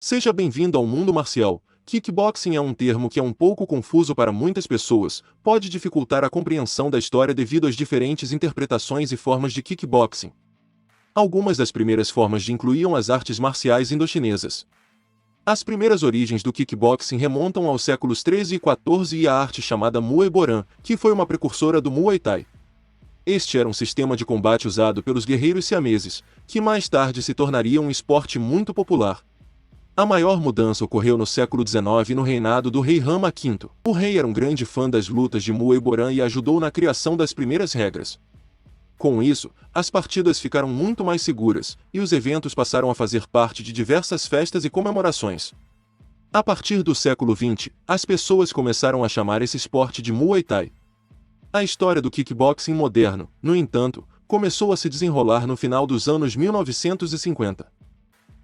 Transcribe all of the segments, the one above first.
Seja bem-vindo ao mundo marcial. Kickboxing é um termo que é um pouco confuso para muitas pessoas, pode dificultar a compreensão da história devido às diferentes interpretações e formas de kickboxing. Algumas das primeiras formas incluíam as artes marciais indochinesas. As primeiras origens do kickboxing remontam aos séculos 13 e 14 e à arte chamada Muay Boran, que foi uma precursora do Muay Thai. Este era um sistema de combate usado pelos guerreiros siameses, que mais tarde se tornaria um esporte muito popular. A maior mudança ocorreu no século XIX no reinado do rei Rama V. O rei era um grande fã das lutas de Muay Boran e ajudou na criação das primeiras regras. Com isso, as partidas ficaram muito mais seguras, e os eventos passaram a fazer parte de diversas festas e comemorações. A partir do século XX, as pessoas começaram a chamar esse esporte de Muay Thai. A história do kickboxing moderno, no entanto, começou a se desenrolar no final dos anos 1950.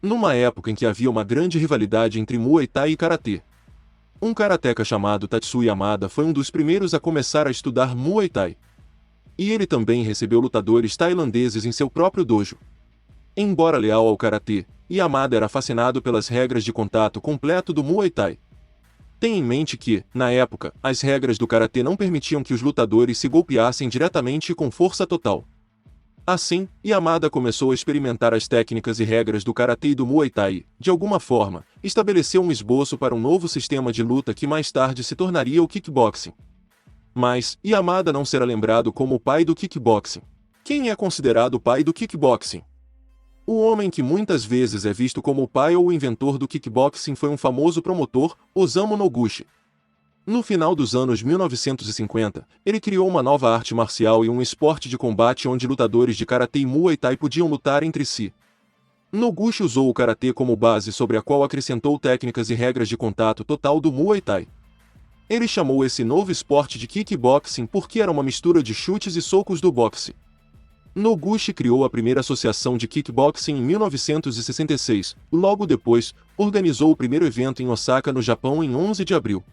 Numa época em que havia uma grande rivalidade entre Muay Thai e Karatê. Um karateca chamado Tatsuya Yamada foi um dos primeiros a começar a estudar Muay Thai. E ele também recebeu lutadores tailandeses em seu próprio dojo. Embora leal ao Karatê, Yamada era fascinado pelas regras de contato completo do Muay Thai. Tenha em mente que, na época, as regras do Karatê não permitiam que os lutadores se golpeassem diretamente e com força total. Assim, Yamada começou a experimentar as técnicas e regras do Karatê e do Muay Thai e, de alguma forma, estabeleceu um esboço para um novo sistema de luta que mais tarde se tornaria o kickboxing. Mas, Yamada não será lembrado como o pai do kickboxing. Quem é considerado o pai do kickboxing? O homem que muitas vezes é visto como o pai ou o inventor do kickboxing foi um famoso promotor, Osamu Noguchi. No final dos anos 1950, ele criou uma nova arte marcial e um esporte de combate onde lutadores de Karatê e Muay Thai podiam lutar entre si. Noguchi usou o Karatê como base sobre a qual acrescentou técnicas e regras de contato total do Muay Thai. Ele chamou esse novo esporte de kickboxing porque era uma mistura de chutes e socos do boxe. Noguchi criou a primeira associação de kickboxing em 1966, logo depois, organizou o primeiro evento em Osaka, no Japão, em 11 de abril.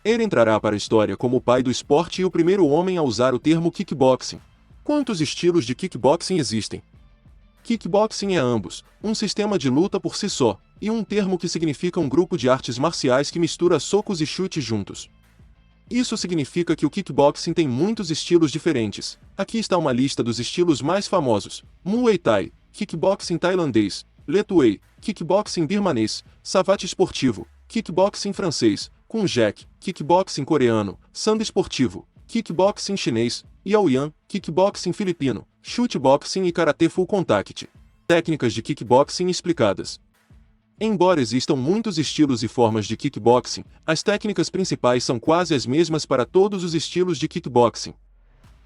Ele entrará para a história como o pai do esporte e o primeiro homem a usar o termo kickboxing. Quantos estilos de kickboxing existem? Kickboxing é ambos, um sistema de luta por si só, e um termo que significa um grupo de artes marciais que mistura socos e chutes juntos. Isso significa que o kickboxing tem muitos estilos diferentes. Aqui está uma lista dos estilos mais famosos: Muay Thai, kickboxing tailandês, Lethwei, kickboxing birmanês, savate esportivo, kickboxing francês, Kunjek, kickboxing coreano, sanda esportivo, kickboxing chinês, Yaoyan, kickboxing filipino, chuteboxing e karatê full contact. Técnicas de kickboxing explicadas. Embora existam muitos estilos e formas de kickboxing, as técnicas principais são quase as mesmas para todos os estilos de kickboxing.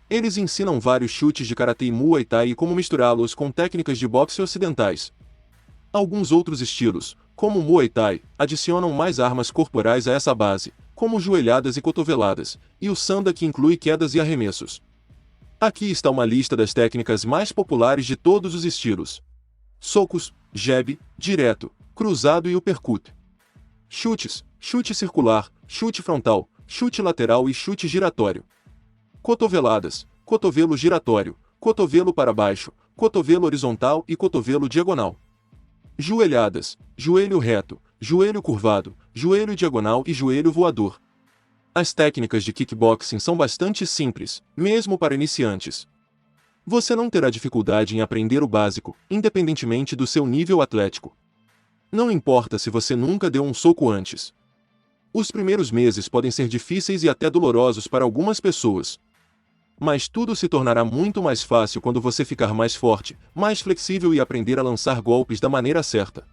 Eles ensinam vários chutes de karatê e Muay Thai e como misturá-los com técnicas de boxe ocidentais. Alguns outros estilos, como o Muay Thai, adicionam mais armas corporais a essa base, como joelhadas e cotoveladas, e o sanda, que inclui quedas e arremessos. Aqui está uma lista das técnicas mais populares de todos os estilos: socos, jab, direto, cruzado e uppercut. Chutes, chute circular, chute frontal, chute lateral e chute giratório. Cotoveladas, cotovelo giratório, cotovelo para baixo, cotovelo horizontal e cotovelo diagonal. Joelhadas, joelho reto, joelho curvado, joelho diagonal e joelho voador. As técnicas de kickboxing são bastante simples, mesmo para iniciantes. Você não terá dificuldade em aprender o básico, independentemente do seu nível atlético. Não importa se você nunca deu um soco antes. Os primeiros meses podem ser difíceis e até dolorosos para algumas pessoas. Mas tudo se tornará muito mais fácil quando você ficar mais forte, mais flexível e aprender a lançar golpes da maneira certa.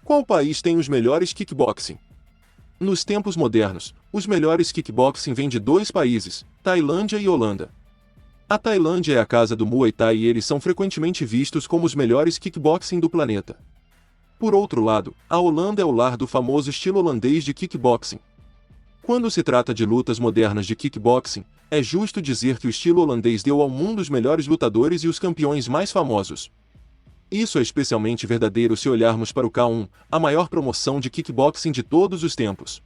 Qual país tem os melhores kickboxing? Nos tempos modernos, os melhores kickboxing vêm de dois países, Tailândia e Holanda. A Tailândia é a casa do Muay Thai e eles são frequentemente vistos como os melhores kickboxing do planeta. Por outro lado, a Holanda é o lar do famoso estilo holandês de kickboxing. Quando se trata de lutas modernas de kickboxing, é justo dizer que o estilo holandês deu ao mundo os melhores lutadores e os campeões mais famosos. Isso é especialmente verdadeiro se olharmos para o K1, a maior promoção de kickboxing de todos os tempos.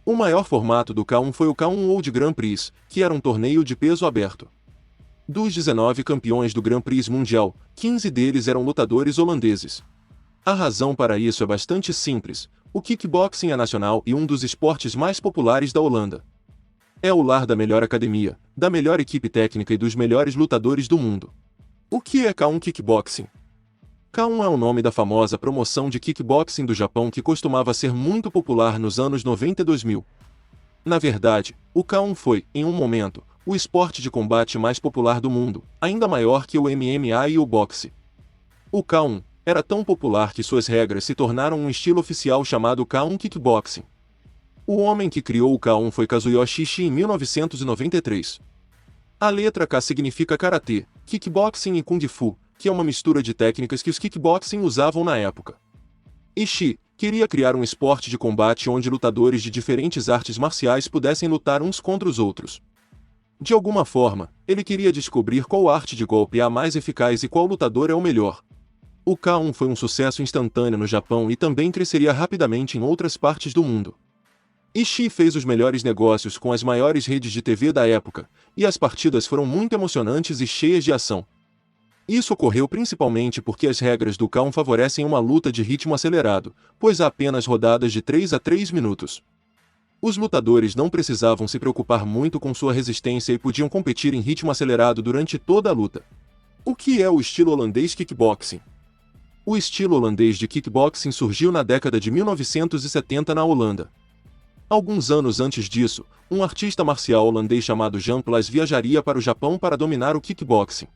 O maior formato do K1 foi o K1 World Grand Prix, que era um torneio de peso aberto. Dos 19 campeões do Grand Prix mundial, 15 deles eram lutadores holandeses. A razão para isso é bastante simples: o kickboxing é nacional e um dos esportes mais populares da Holanda. É o lar da melhor academia, da melhor equipe técnica e dos melhores lutadores do mundo. O que é K1 Kickboxing? K1 é o nome da famosa promoção de kickboxing do Japão que costumava ser muito popular nos anos 90 e 2000. Na verdade, o K1 foi, em um momento, o esporte de combate mais popular do mundo, ainda maior que o MMA e o boxe. O K1 era tão popular que suas regras se tornaram um estilo oficial chamado K1 Kickboxing. O homem que criou o K1 foi Kazuyoshi Ishii em 1993. A letra K significa karatê, kickboxing e kung fu, que é uma mistura de técnicas que os kickboxing usavam na época. Ishii queria criar um esporte de combate onde lutadores de diferentes artes marciais pudessem lutar uns contra os outros. De alguma forma, ele queria descobrir qual arte de golpe é a mais eficaz e qual lutador é o melhor. O K1 foi um sucesso instantâneo no Japão e também cresceria rapidamente em outras partes do mundo. Ishii fez os melhores negócios com as maiores redes de TV da época, e as partidas foram muito emocionantes e cheias de ação. Isso ocorreu principalmente porque as regras do K1 favorecem uma luta de ritmo acelerado, pois há apenas rodadas de 3 a 3 minutos. Os lutadores não precisavam se preocupar muito com sua resistência e podiam competir em ritmo acelerado durante toda a luta. O que é o estilo holandês kickboxing? O estilo holandês de kickboxing surgiu na década de 1970 na Holanda. Alguns anos antes disso, um artista marcial holandês chamado Jan Plas viajaria para o Japão para dominar o kickboxing.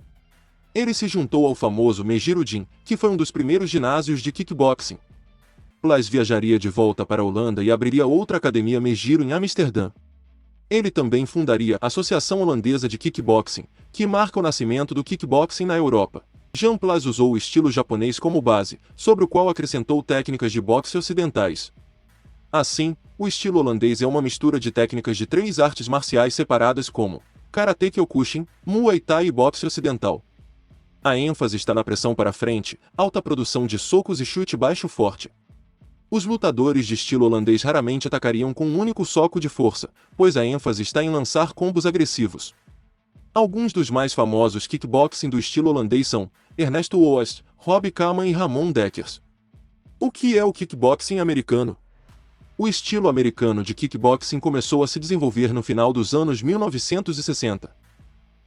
Ele se juntou ao famoso Mejiro Jin, que foi um dos primeiros ginásios de kickboxing. Plas viajaria de volta para a Holanda e abriria outra academia Mejiro em Amsterdã. Ele também fundaria a Associação Holandesa de Kickboxing, que marca o nascimento do kickboxing na Europa. Jan Plas usou o estilo japonês como base, sobre o qual acrescentou técnicas de boxe ocidentais. Assim, o estilo holandês é uma mistura de técnicas de 3 artes marciais separadas como Karate Kyokushin, Muay Thai e boxe ocidental. A ênfase está na pressão para frente, alta produção de socos e chute baixo forte. Os lutadores de estilo holandês raramente atacariam com um único soco de força, pois a ênfase está em lançar combos agressivos. Alguns dos mais famosos kickboxing do estilo holandês são Ernesto Oost, Rob Kaman e Ramon Dekkers. O que é o kickboxing americano? O estilo americano de kickboxing começou a se desenvolver no final dos anos 1960.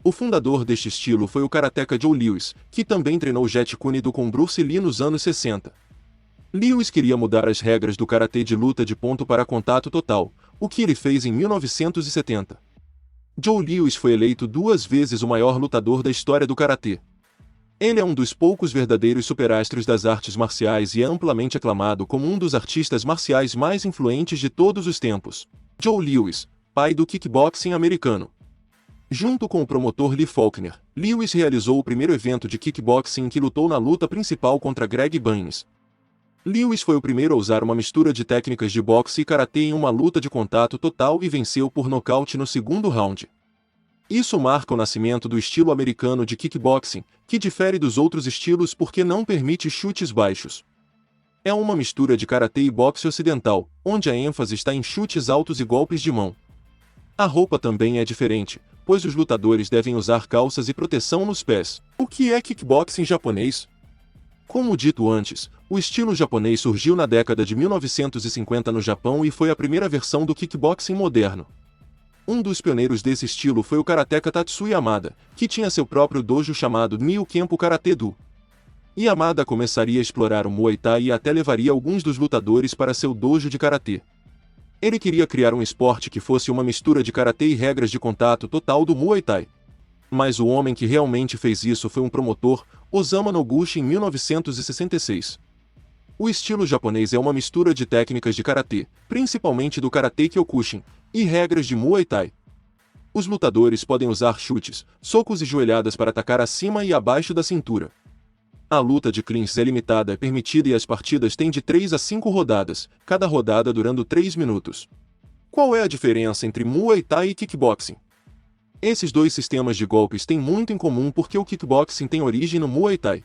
O fundador deste estilo foi o karateka Joe Louis, que também treinou Jet Kune-Do com Bruce Lee nos anos 60. Louis queria mudar as regras do karatê de luta de ponto para contato total, o que ele fez em 1970. Joe Louis foi eleito 2 vezes o maior lutador da história do karatê. Ele é um dos poucos verdadeiros superastros das artes marciais e é amplamente aclamado como um dos artistas marciais mais influentes de todos os tempos. Joe Louis, pai do kickboxing americano. Junto com o promotor Lee Faulkner, Louis realizou o primeiro evento de kickboxing em que lutou na luta principal contra Greg Baines. Louis foi o primeiro a usar uma mistura de técnicas de boxe e karatê em uma luta de contato total e venceu por nocaute no segundo round. Isso marca o nascimento do estilo americano de kickboxing, que difere dos outros estilos porque não permite chutes baixos. É uma mistura de karatê e boxe ocidental, onde a ênfase está em chutes altos e golpes de mão. A roupa também é diferente, pois os lutadores devem usar calças e proteção nos pés. O que é kickboxing japonês? Como dito antes, o estilo japonês surgiu na década de 1950 no Japão e foi a primeira versão do kickboxing moderno. Um dos pioneiros desse estilo foi o karateka Tatsuya Yamada, que tinha seu próprio dojo chamado Nyu Kenpo Karate-Do. Yamada começaria a explorar o Muay Thai e até levaria alguns dos lutadores para seu dojo de karatê. Ele queria criar um esporte que fosse uma mistura de karatê e regras de contato total do Muay Thai. Mas o homem que realmente fez isso foi um promotor, Osamu Noguchi, em 1966. O estilo japonês é uma mistura de técnicas de karatê, principalmente do Karate Kyokushin, e regras de Muay Thai. Os lutadores podem usar chutes, socos e joelhadas para atacar acima e abaixo da cintura. A luta de clinch é limitada e permitida e as partidas têm de 3 a 5 rodadas, cada rodada durando 3 minutos. Qual é a diferença entre Muay Thai e kickboxing? Esses dois sistemas de golpes têm muito em comum porque o kickboxing tem origem no Muay Thai.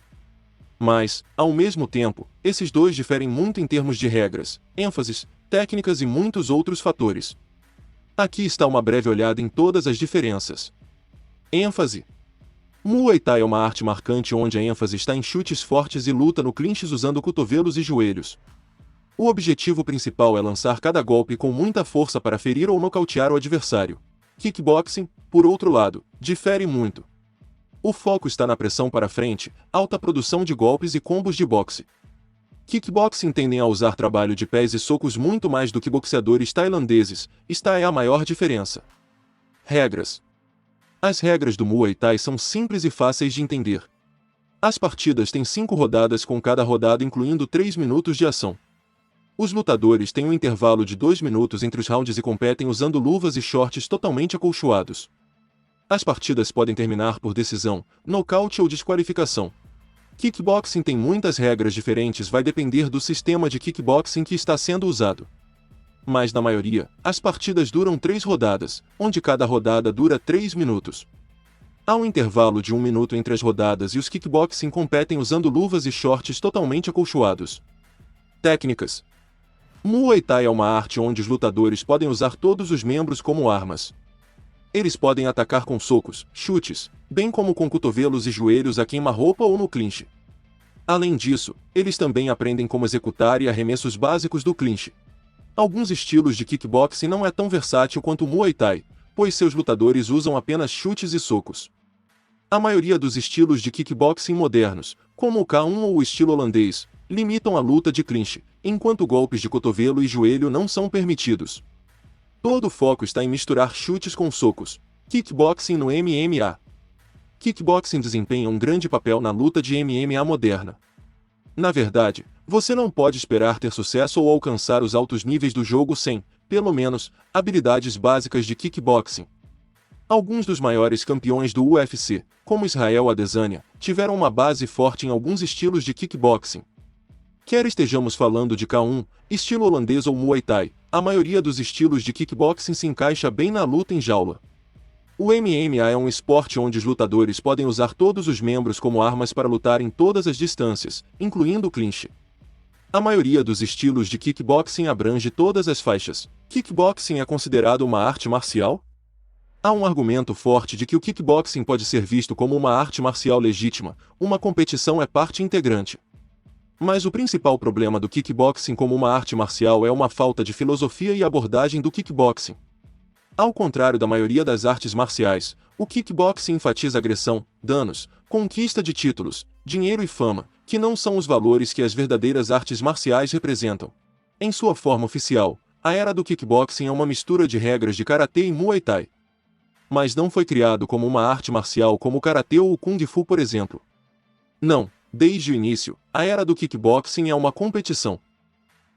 Mas, ao mesmo tempo, esses dois diferem muito em termos de regras, ênfases, técnicas e muitos outros fatores. Aqui está uma breve olhada em todas as diferenças. ênfase. Muay Thai é uma arte marcante onde a ênfase está em chutes fortes e luta no clinches usando cotovelos e joelhos. O objetivo principal é lançar cada golpe com muita força para ferir ou nocautear o adversário. Kickboxing, por outro lado, difere muito. O foco está na pressão para frente, alta produção de golpes e combos de boxe. Kickboxing tendem a usar trabalho de pés e socos muito mais do que boxeadores tailandeses, esta é a maior diferença. Regras. As regras do Muay Thai são simples e fáceis de entender. As partidas têm 5 rodadas com cada rodada incluindo 3 minutos de ação. Os lutadores têm um intervalo de 2 minutos entre os rounds e competem usando luvas e shorts totalmente acolchoados. As partidas podem terminar por decisão, nocaute ou desqualificação. Kickboxing tem muitas regras diferentes, vai depender do sistema de kickboxing que está sendo usado. Mas na maioria, as partidas duram 3 rodadas, onde cada rodada dura 3 minutos. Há um intervalo de 1 minuto entre as rodadas e os kickboxing competem usando luvas e shorts totalmente acolchoados. Técnicas. Muay Thai é uma arte onde os lutadores podem usar todos os membros como armas. Eles podem atacar com socos, chutes, bem como com cotovelos e joelhos a queima-roupa ou no clinch. Além disso, eles também aprendem como executar e arremessos básicos do clinch. Alguns estilos de kickboxing não é tão versátil quanto o Muay Thai, pois seus lutadores usam apenas chutes e socos. A maioria dos estilos de kickboxing modernos, como o K1 ou o estilo holandês, limitam a luta de clinch, enquanto golpes de cotovelo e joelho não são permitidos. Todo o foco está em misturar chutes com socos. Kickboxing no MMA. Kickboxing desempenha um grande papel na luta de MMA moderna. Na verdade, você não pode esperar ter sucesso ou alcançar os altos níveis do jogo sem, pelo menos, habilidades básicas de kickboxing. Alguns dos maiores campeões do UFC, como Israel Adesanya, tiveram uma base forte em alguns estilos de kickboxing. Quer estejamos falando de K1, estilo holandês ou Muay Thai, a maioria dos estilos de kickboxing se encaixa bem na luta em jaula. O MMA é um esporte onde os lutadores podem usar todos os membros como armas para lutar em todas as distâncias, incluindo o clinch. A maioria dos estilos de kickboxing abrange todas as faixas. Kickboxing é considerado uma arte marcial? Há um argumento forte de que o kickboxing pode ser visto como uma arte marcial legítima, uma competição é parte integrante. Mas o principal problema do kickboxing como uma arte marcial é uma falta de filosofia e abordagem do kickboxing. Ao contrário da maioria das artes marciais, o kickboxing enfatiza agressão, danos, conquista de títulos, dinheiro e fama, que não são os valores que as verdadeiras artes marciais representam. Em sua forma oficial, a era do kickboxing é uma mistura de regras de karatê e Muay Thai. Mas não foi criado como uma arte marcial como o karatê ou o kung fu, por exemplo. Não. Desde o início, a era do kickboxing é uma competição.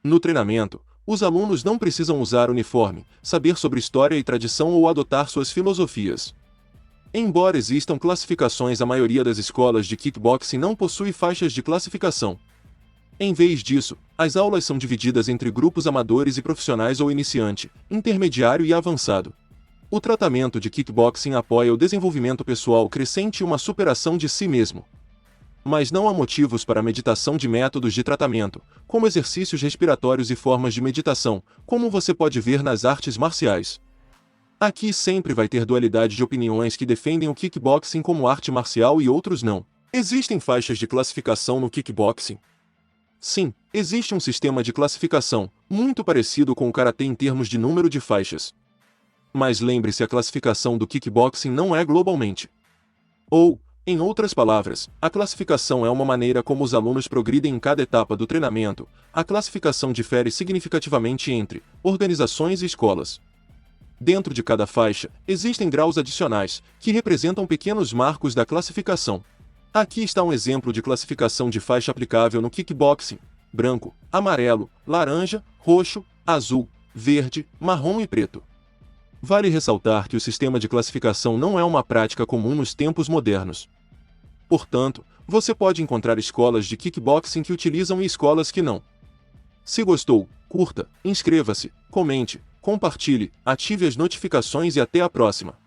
No treinamento, os alunos não precisam usar uniforme, saber sobre história e tradição ou adotar suas filosofias. Embora existam classificações, a maioria das escolas de kickboxing não possui faixas de classificação. Em vez disso, as aulas são divididas entre grupos amadores e profissionais ou iniciante, intermediário e avançado. O tratamento de kickboxing apoia o desenvolvimento pessoal crescente e uma superação de si mesmo. Mas não há motivos para a meditação de métodos de tratamento, como exercícios respiratórios e formas de meditação, como você pode ver nas artes marciais. Aqui sempre vai ter dualidade de opiniões que defendem o kickboxing como arte marcial e outros não. Existem faixas de classificação no kickboxing? Sim, existe um sistema de classificação, muito parecido com o karatê em termos de número de faixas. Mas lembre-se, a classificação do kickboxing não é globalmente. Ou, em outras palavras, a classificação é uma maneira como os alunos progridem em cada etapa do treinamento. A classificação difere significativamente entre organizações e escolas. Dentro de cada faixa, existem graus adicionais, que representam pequenos marcos da classificação. Aqui está um exemplo de classificação de faixa aplicável no kickboxing: branco, amarelo, laranja, roxo, azul, verde, marrom e preto. Vale ressaltar que o sistema de classificação não é uma prática comum nos tempos modernos. Portanto, você pode encontrar escolas de kickboxing que utilizam e escolas que não. Se gostou, curta, inscreva-se, comente, compartilhe, ative as notificações e até a próxima!